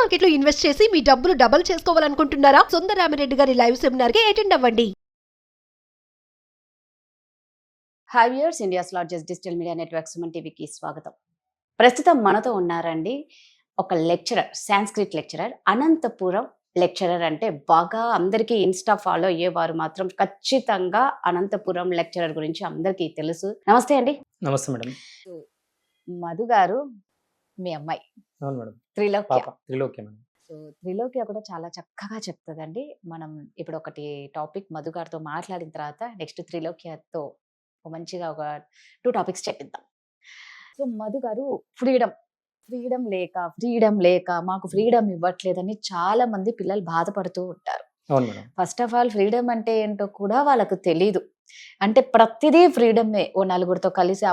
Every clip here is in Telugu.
మార్కెట్ లో ఇన్వెస్ట్ చేసి మీ డబ్బులు డబుల్ చేసుకోవాలనుకుంటున్నారా? సుందరరామిరెడ్డి గారి లైవ్ సెమినార్ కి అటెండ్ అవ్వండి. Hi viewers, India's largest digital media network Suman టీవీకి స్వాగతం. ప్రస్తుతం మనతో ఉన్నారండి ఒక lecturer, Sanskrit lecturer, Anantapuram lecturer. అంటే బాగా అందరికీ ఇన్స్టా ఫాలో అయ్యేవారు మాత్రం ఖచ్చితంగా అనంతపురం లెక్చరర్ గురించి అందరికీ తెలుసు. నమస్తే అండి. నమస్తే మేడం. మధు గారు మీ అమ్మాయి. అవును మేడం. త్రిలోక్య. త్రిలోక్య మేడం. సో త్రిలోక్య కూడా చాలా చక్కగా చెప్తుందండి. మనం ఇప్పుడు ఒకటి టాపిక్ మధు గారితో మాట్లాడిన తర్వాత నెక్స్ట్ త్రిలోక్యతో మంచిగా ఒక 2 టాపిక్స్ చెప్పిద్దాం. సో మధు గారు, ఫ్రీడమ్ లేక మాకు ఫ్రీడమ్ ఇవ్వట్లేదని చాలా మంది పిల్లలు బాధపడుతూ ఉంటారు. అవును madam. First of all freedom అంటే ఏంటో కూడా వాళ్ళకు తెలీదు. అంటే ప్రతిదీ ఫ్రీడమే. ఓ నలుగురితో కలిసి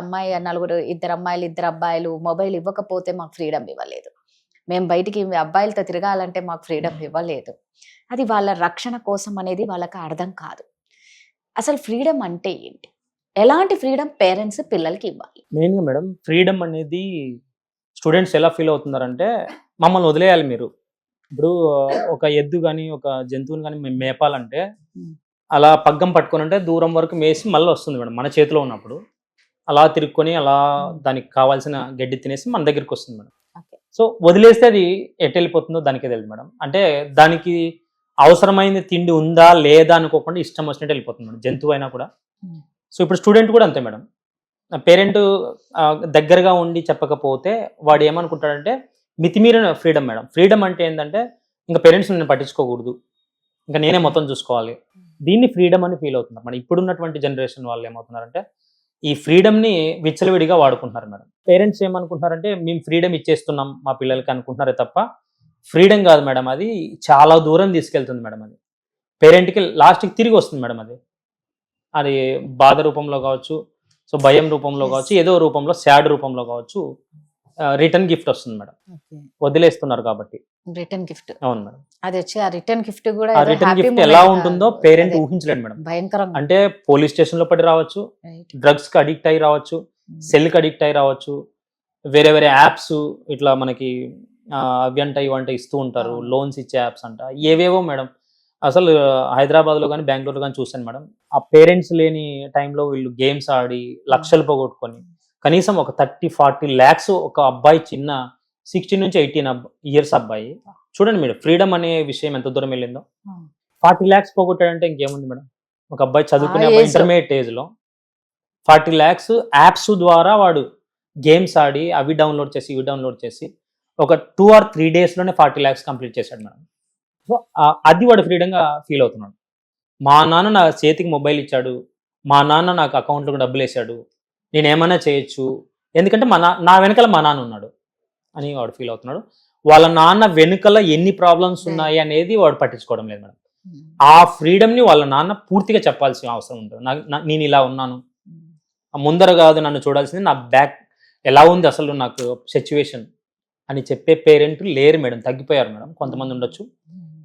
ఇద్దరు అమ్మాయిలు 2 అబ్బాయిలు మొబైల్ ఇవ్వకపోతే మాకు ఫ్రీడమ్ ఇవ్వలేదు, మేము బయటికి అబ్బాయిలతో తిరగాలంటే మాకు ఫ్రీడమ్ ఇవ్వలేదు. అది వాళ్ళ రక్షణ కోసం అనేది వాళ్ళకి అర్థం కాదు. అసలు ఫ్రీడమ్ అంటే ఏంటి? ఎలాంటి ఫ్రీడమ్ పేరెంట్స్ పిల్లలకి ఇవ్వాలి? మెయిన్గా మేడం, ఫ్రీడమ్ అనేది స్టూడెంట్స్ ఎలా ఫీల్ అవుతున్నారంటే, మమ్మల్ని వదిలేయాలి మీరు. ఇప్పుడు ఒక ఎద్దు కానీ ఒక జంతువుని కానీ మేము మేపాలంటే అలా పగ్గం పట్టుకొని అంటే దూరం వరకు మేసి మళ్ళీ వస్తుంది మేడం మన చేతిలో ఉన్నప్పుడు. అలా తిరుక్కొని అలా దానికి కావాల్సిన గడ్డి తినేసి మన దగ్గరికి వస్తుంది మేడం. సో వదిలేస్తే అది ఎటు వెళ్ళిపోతుందో దానికే తెలియదు మేడం. అంటే దానికి అవసరమైన తిండి ఉందా లేదా అనుకోకుండా ఇష్టం వచ్చినట్టు వెళ్ళిపోతుంది మేడం, జంతువు అయినా కూడా. సో ఇప్పుడు స్టూడెంట్ కూడా అంతే మేడం. పేరెంట్ దగ్గరగా ఉండి చెప్పకపోతే వాడు ఏమనుకుంటాడంటే మితిమీరిన ఫ్రీడమ్ మేడం. ఫ్రీడమ్ అంటే ఏంటంటే ఇంకా పేరెంట్స్ నేను పట్టించుకోకూడదు, ఇంకా నేనే మొత్తం చూసుకోవాలి, దీన్ని ఫ్రీడమ్ అని ఫీల్ అవుతున్నారు మేడం. ఇప్పుడున్నటువంటి జనరేషన్ వాళ్ళు ఏమవుతున్నారంటే ఈ ఫ్రీడమ్ని విచ్చలవిడిగా వాడుకుంటున్నారు మేడం. పేరెంట్స్ ఏమనుకుంటున్నారంటే మేము ఫ్రీడమ్ ఇచ్చేస్తున్నాం మా పిల్లలకి అనుకుంటున్నారే తప్ప ఫ్రీడమ్ కాదు మేడం. అది చాలా దూరం తీసుకెళ్తుంది మేడం. అది పేరెంట్కి లాస్ట్కి తిరిగి వస్తుంది మేడం. అది బాధ రూపంలో కావచ్చు, సో భయం రూపంలో కావచ్చు, ఏదో రూపంలో సాడ్ రూపంలో కావచ్చు, రిటర్న్ గిఫ్ట్ వస్తుంది మేడం. వదిలేస్తున్నారు కాబట్టి రిటర్న్ గిఫ్ట్. అవును మేడం. అది వచ్చి ఆ రిటర్న్ గిఫ్ట్ కూడా ఆ రిటర్న్ గిఫ్ట్ ఎలా ఉంటుందో పేరెంట్ ఊహించలేడు మేడం. భయంకరంగా. అంటే పోలీస్ స్టేషన్ లో పడి రావచ్చు, డ్రగ్స్ కి అడిక్ట్ అయి రావచ్చు, సెల్ కి అడిక్ట్ అయి రావచ్చు, వేరే వేరే యాప్స్ ఇట్లా మనకి అవ్యంట ఇవంట ఇస్తూ ఉంటారు, లోన్స్ ఇచ్చే యాప్స్ అంట, ఏవేవో మేడం. అసలు హైదరాబాద్లో కానీ బెంగళూరులో కానీ చూశాను మేడం. ఆ పేరెంట్స్ లేని టైంలో వీళ్ళు గేమ్స్ ఆడి లక్షలు పోగొట్టుకొని కనీసం ఒక 30-40 lakhs ఒక అబ్బాయి, చిన్న 16 నుంచి 18 years అబ్బాయి, చూడండి మేడం ఫ్రీడమ్ అనే విషయం ఎంత దూరం వెళ్ళిందో. 40 lakhs పోగొట్టాడంటే ఇంకేముంది మేడం. ఒక అబ్బాయి చదువుకునే అబ్బాయి ఇంటర్మీడియట్ ఏజ్లో 40 lakhs యాప్స్ ద్వారా వాడు గేమ్స్ ఆడి అవి డౌన్లోడ్ చేసి ఇవి డౌన్లోడ్ చేసి ఒక 2 or 3 daysలోనే 40 lakhs కంప్లీట్ చేశాడు మేడం. సో అది వాడు ఫ్రీడంగా ఫీల్ అవుతున్నాడు. మా నాన్న నా చేతికి మొబైల్ ఇచ్చాడు, మా నాన్న నాకు అకౌంట్లోకి డబ్బులు వేసాడు, నేను ఏమైనా చేయొచ్చు, ఎందుకంటే నా వెనకాల మా నాన్న ఉన్నాడు అని వాడు ఫీల్ అవుతున్నాడు. వాళ్ళ నాన్న వెనుకల ఎన్ని ప్రాబ్లమ్స్ ఉన్నాయి అనేది వాడు పట్టించుకోవడం లేదు మేడం. ఆ ఫ్రీడమ్ని వాళ్ళ నాన్న పూర్తిగా చెప్పాల్సిన అవసరం ఉంటుంది. నేను ఇలా ఉన్నాను, ముందర కాదు నన్ను చూడాల్సింది, నా బ్యాక్ ఎలా ఉంది అసలు నాకు సిచ్యువేషన్ అని చెప్పే పేరెంట్ లేరు మేడం. తగ్గిపోయారు మేడం. కొంతమంది ఉండొచ్చు,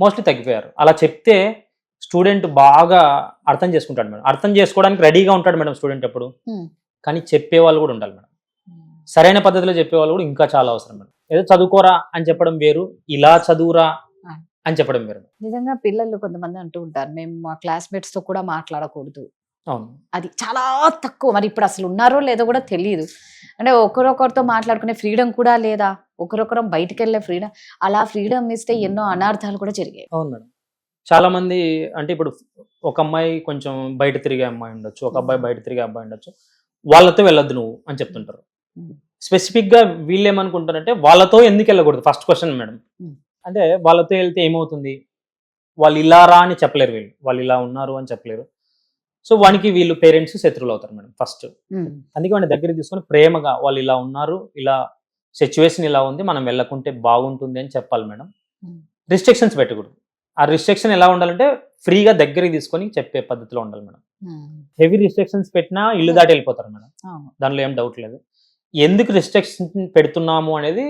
మోస్ట్లీ తగ్గిపోయారు. అలా చెప్తే స్టూడెంట్ బాగా అర్థం చేసుకుంటాడు మేడం. అర్థం చేసుకోవడానికి రెడీగా ఉంటాడు మేడం స్టూడెంట్ ఎప్పుడు. కానీ చెప్పేవాళ్ళు కూడా ఉండాలి మేడం. సరైన పద్ధతిలో చెప్పేవాళ్ళు కూడా ఇంకా చాలా అవసరం మేడం. ఏదో చదువుకోరా అని చెప్పడం వేరు, ఇలా చదువురా అని చెప్పడం వేరు. నిజంగా పిల్లలు కొంతమంది అంటూ ఉంటారు, మేము మా క్లాస్మేట్స్ తో కూడా మాట్లాడకూడదు. అవును, అది చాలా తక్కువ. మరి ఇప్పుడు అసలు ఉన్నారో లేదో కూడా తెలియదు. అంటే ఒకరొకరితో మాట్లాడుకునే ఫ్రీడమ్ కూడా లేదా, ఒకరొకరం బయటకు వెళ్ళే ఫ్రీడమ్. అలా ఫ్రీడమ్ ఇస్తే ఎన్నో అనార్థాలు కూడా జరిగాయి. అవును మేడం. చాలా మంది అంటే ఇప్పుడు ఒక అమ్మాయి కొంచెం బయట తిరిగే అమ్మాయి ఉండొచ్చు, ఒక అబ్బాయి బయట తిరిగే అబ్బాయి ఉండొచ్చు, వాళ్ళతో వెళ్ళొద్దు నువ్వు అని చెప్తుంటారు. స్పెసిఫిక్ గా వీళ్ళు ఏమనుకుంటారంటే వాళ్ళతో ఎందుకు వెళ్ళకూడదు ఫస్ట్ క్వశ్చన్ మేడం. అంటే వాళ్ళతో వెళ్తే ఏమవుతుంది, వాళ్ళు ఇలా రా అని చెప్పలేరు, వాళ్ళు ఇలా ఉన్నారు అని చెప్పలేరు. సో వానికి వీళ్ళు పేరెంట్స్ శత్రువులు అవుతారు మేడం ఫస్ట్. అందుకే వాడిని దగ్గర తీసుకొని ప్రేమగా వాళ్ళు ఇలా ఉన్నారు, ఇలా సిచ్యువేషన్ ఇలా ఉంది, మనం వెళ్ళకుంటే బాగుంటుంది అని చెప్పాలి మేడం. రిస్ట్రిక్షన్స్ పెట్టకూడదు. ఆ రిస్ట్రిక్షన్ ఎలా ఉండాలంటే ఫ్రీగా దగ్గరికి తీసుకొని చెప్పే పద్ధతిలో ఉండాలి మేడం. హెవీ రిస్ట్రిక్షన్స్ పెట్టినా ఇల్లు దాటి వెళ్ళిపోతారు మేడం, దానిలో ఏం డౌట్ లేదు. ఎందుకు రిస్ట్రిక్షన్ పెడుతున్నాము అనేది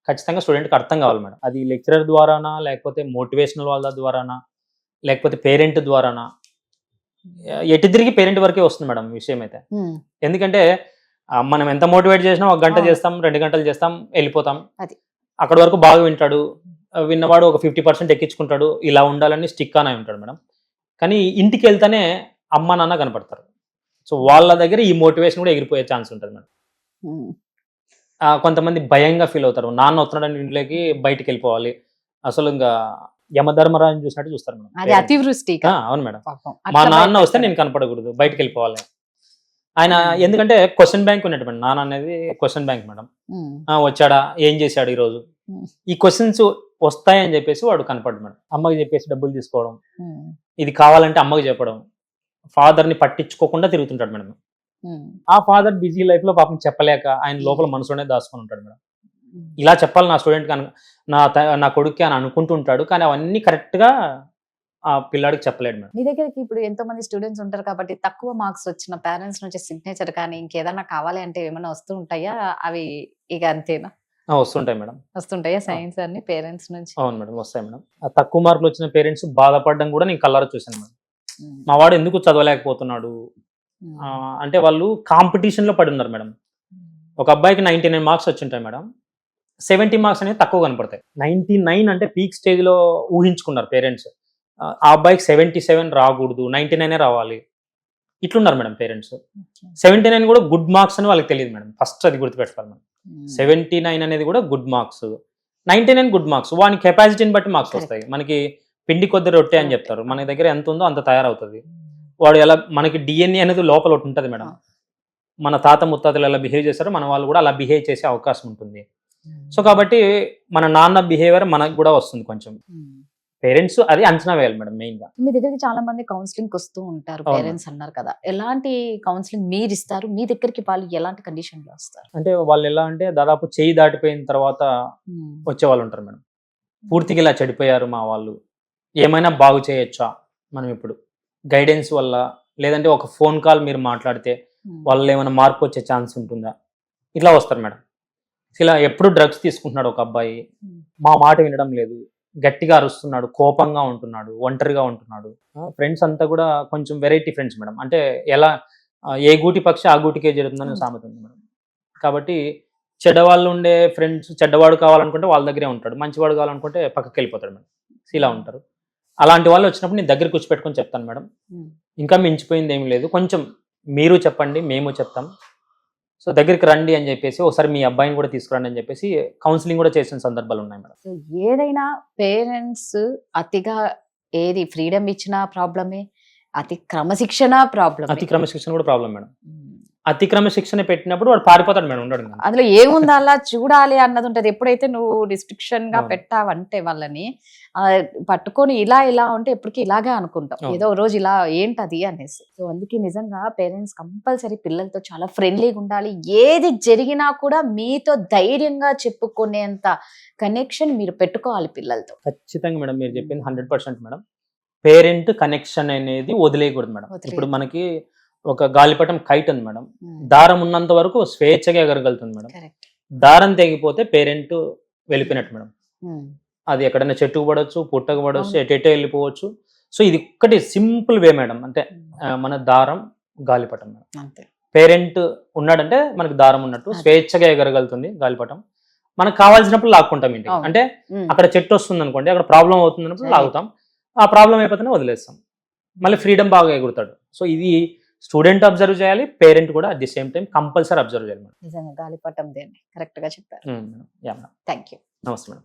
ఖచ్చితంగా స్టూడెంట్కి అర్థం కావాలి మేడం. అది లెక్చరర్ ద్వారానా, లేకపోతే మోటివేషనల్ వాళ్ళ ద్వారానా, లేకపోతే పేరెంట్ ద్వారానా, ఎటు తిరిగి పేరెంట్ వరకే వస్తుంది మేడం విషయం అయితే. ఎందుకంటే మనం ఎంత మోటివేట్ చేసినా 1 గంట చేస్తాం, 2 గంటలు చేస్తాం, వెళ్ళిపోతాం. అక్కడ వరకు బాగా వింటాడు, విన్నవాడు ఒక 50% ఎక్కించుకుంటాడు, ఇలా ఉండాలని స్టిక్ అని ఉంటాడు మేడం. కానీ ఇంటికి వెళ్తేనే అమ్మ నాన్న కనపడతారు. సో వాళ్ళ దగ్గర ఈ మోటివేషన్ కూడా ఎగిరిపోయే ఛాన్స్ ఉంటుంది మేడం. కొంతమంది భయంగా ఫీల్ అవుతారు, నాన్న వస్తున్నాడని ఇంట్లోకి బయటికి వెళ్ళిపోవాలి, అసలు ఇంకా యమధర్మరాజు చూసినట్టు చూస్తారు మేడం. అది అతివృష్టి. అవును మేడం, మా నాన్న వస్తే నేను కనపడకూడదు, బయటికి వెళ్ళిపోవాలి. ఆయన ఎందుకంటే క్వశ్చన్ బ్యాంక్ ఉన్నట్టు మేడం, నాన్న అనేది క్వశ్చన్ బ్యాంక్ మేడం. వచ్చాడా, ఏం చేశాడు ఈ రోజు, ఈ క్వశ్చన్స్ వస్తాయని చెప్పేసి వాడు కనపడ్డు మేడం. అమ్మకి చెప్పేసి డబ్బులు తీసుకోవడం, ఇది కావాలంటే అమ్మకి చెప్పడం, ఫాదర్ ని పట్టించుకోకుండా తిరుగుతుంటాడు మేడం. ఆ ఫాదర్ బిజీ లైఫ్ లో పాపం చెప్పలేక ఆయన లోపల మనసులోనే దాచుకొని ఉంటాడు మేడం. ఇలా చెప్పాలి నా స్టూడెంట్ నా కొడుక్కి అని అనుకుంటుంటాడు, కానీ అవన్నీ కరెక్ట్ గా ఆ పిల్లాడికి చెప్పలేడు మేడం. మీ దగ్గరికి ఇప్పుడు ఎంతో మంది స్టూడెంట్స్ ఉంటారు కాబట్టి తక్కువ మార్క్స్ వచ్చిన పేరెంట్స్ నుంచి సిగ్నేచర్ కానీ ఇంకేదన్నా కావాలి అంటే ఏమైనా వస్తూ ఉంటాయా? అవి ఇక అంతేనా? వస్తుంటాయి మేడం. వస్తుంటాయా సైన్స్ అన్ని పేరెంట్స్ నుంచి? అవును మేడం, వస్తాయి మేడం. ఆ తక్కువ మార్కులు వచ్చిన పేరెంట్స్ బాధపడడం కూడా నేను కళ్ళారా చూశాను మేడం. మా వాడు ఎందుకు చదవలేకపోతున్నాడు అంటే వాళ్ళు కాంపిటీషన్ లో పడి ఉన్నారు మేడం. ఒక అబ్బాయికి 99 మార్క్స్ వచ్చింటాయి మేడం, 70 మార్క్స్ అనేవి తక్కువ కనపడతాయి. 99 అంటే పీక్ స్టేజ్ లో ఊహించుకున్నారు పేరెంట్స్. ఆ అబ్బాయికి 77 రాకూడదు, 99 రావాలి, ఇట్లున్నారు మేడం పేరెంట్స్. 79 కూడా గుడ్ మార్క్స్ అని వాళ్ళకి తెలియదు మేడం, ఫస్ట్ అది గుర్తుపెట్టుకోవాలి మేడం. 79 అనేది కూడా గుడ్ మార్క్స్, 99 గుడ్ మార్క్స్. వాని కెపాసిటీని బట్టి మార్క్స్ వస్తాయి. మనకి పిండి కొద్ది రొట్టె అని చెప్తారు, మన దగ్గర ఎంత ఉందో అంత తయారవుతుంది. వాడు ఎలా, మనకి డిఎన్ఏ అనేది లోపల ఒకటి ఉంటుంది మేడం. మన తాత ముత్తాతలు ఎలా బిహేవ్ చేస్తారో మన వాళ్ళు కూడా అలా బిహేవ్ చేసే అవకాశం ఉంటుంది. సో కాబట్టి మన నాన్న బిహేవియర్ మనకు కూడా వస్తుంది కొంచెం. పేరెంట్స్ అది అంచనా వేయాలి మేడం మెయిన్ గా. మీ దగ్గరికి చాలా మంది కౌన్సిలింగ్ వస్తూ ఉంటారు పేరెంట్స్ అన్నారు కదా, ఎలాంటి కౌన్సిలింగ్ మీరు ఇస్తారు? మీ దగ్గరికి వాళ్ళు ఎలాంటి కండిషన్ లో వస్తారు? అంటే వాళ్ళు ఎలా అంటే దాదాపు చేయి దాటిపోయిన తర్వాత వచ్చే వాళ్ళు ఉంటారు మేడం. పూర్తిగా ఇలా చెడిపోయారు మా వాళ్ళు, ఏమైనా బాగు చేయొచ్చా మనం ఇప్పుడు గైడెన్స్ వల్ల, లేదంటే ఒక ఫోన్ కాల్ మీరు మాట్లాడితే వాళ్ళు ఏమైనా మార్పు వచ్చే ఛాన్స్ ఉంటుందా, ఇట్లా వస్తారు మేడం. ఇలా ఎప్పుడు డ్రగ్స్ తీసుకుంటున్నాడు ఒక అబ్బాయి, మా మాట వినడం లేదు, గట్టిగా అరుస్తున్నాడు, కోపంగా ఉంటున్నాడు, ఒంటరిగా ఉంటున్నాడు. ఫ్రెండ్స్ అంతా కూడా కొంచెం వెరైటీ ఫ్రెండ్స్ మేడం. అంటే ఎలా ఏ గూటి పక్షి ఆ గూటికే జరుగుతుందని సామెత ఉంది మేడం. కాబట్టి చెడ్డవాళ్ళు ఉండే ఫ్రెండ్స్, చెడ్డవాడు కావాలనుకుంటే వాళ్ళ దగ్గరే ఉంటాడు, మంచివాడు కావాలనుకుంటే పక్కకి వెళ్ళిపోతాడు మేడం. ఇలా ఉంటారు. అలాంటి వాళ్ళు వచ్చినప్పుడు నేను దగ్గర కూర్చోపెట్టుకొని చెప్తాను మేడం, ఇంకా మించిపోయింది ఏమి లేదు, కొంచెం మీరు చెప్పండి మేము చెప్తాం, సో దగ్గరికి రండి అని చెప్పేసి ఒకసారి మీ అబ్బాయిని కూడా తీసుకురండి అని చెప్పేసి కౌన్సిలింగ్ కూడా చేసిన సందర్భాలు ఉన్నాయి మేడం. సో ఏదైనా పేరెంట్స్ అతిగా ఏది ఫ్రీడమ్ ఇచ్చినా ప్రాబ్లమే, అతి క్రమశిక్షణ ప్రాబ్లం. అతి క్రమశిక్షణ కూడా ప్రాబ్లం మేడం. అతి క్రమశిక్షణ పెట్టినప్పుడు వాడు పారిపోతాడు మేడం, ఉండడు. అందులో ఏముంది అలా చూడాలి అన్నది ఉంటది. ఎప్పుడైతే నువ్వు రిస్ట్రిక్షన్ గా పెట్టావంటే వాళ్ళని పట్టుకొని ఇలా ఇలా ఉంటే ఎప్పటికీ ఇలాగే అనుకుంటాం, ఏదో రోజు ఇలా ఏంటది అనేసి. సో అందుకే నిజంగా పేరెంట్స్ కంపల్సరీ పిల్లలతో చాలా ఫ్రెండ్లీగా ఉండాలి. ఏది జరిగినా కూడా మీతో ధైర్యంగా చెప్పుకునేంత కనెక్షన్ మీరు పెట్టుకోవాలి పిల్లలతో. ఖచ్చితంగా మేడం, మీరు చెప్పింది 100% మేడం. పేరెంట్ కనెక్షన్ అనేది వదిలేయకూడదు మేడం. ఇప్పుడు మనకి ఒక గాలిపటం కైట్ ఉంది మేడం, దారం ఉన్నంత వరకు స్వేచ్ఛగా ఎగరగలుగుతుంది మేడం. దారం తెగిపోతే పేరెంట్ వెళ్ళిపోయినట్టు మేడం. అది ఎక్కడైనా చెట్టుకు పడవచ్చు, పుట్టకు పడవచ్చు, ఎటెటో వెళ్ళిపోవచ్చు. సో ఇది ఒక్కటి సింపుల్ వే మేడం, అంటే మన దారం గాలిపటం మేడం. పేరెంట్ ఉన్నాడంటే మనకి దారం ఉన్నట్టు, స్వేచ్ఛగా ఎగరగలుగుతుంది గాలిపటం. మనకు కావాల్సినప్పుడు లాక్కుంటాం ఇంటికి. అంటే అక్కడ చెట్టు వస్తుంది అనుకోండి, అక్కడ ప్రాబ్లం అవుతుంది అన్నప్పుడు లాగుతాం, ఆ ప్రాబ్లం అయిపోతేనే వదిలేస్తాం, మళ్ళీ ఫ్రీడమ్ బాగా ఎగురుతాడు. సో ఇది స్టూడెంట్ అబ్జర్వ్ చేయాలి, పేరెంట్ కూడా at the same time compulsory observe చేయాలి మేడం. నిజంగా గాలిపటం దేన్ని కరెక్ట్ గా చెప్పారు. Thank you. నమస్తే మేడం.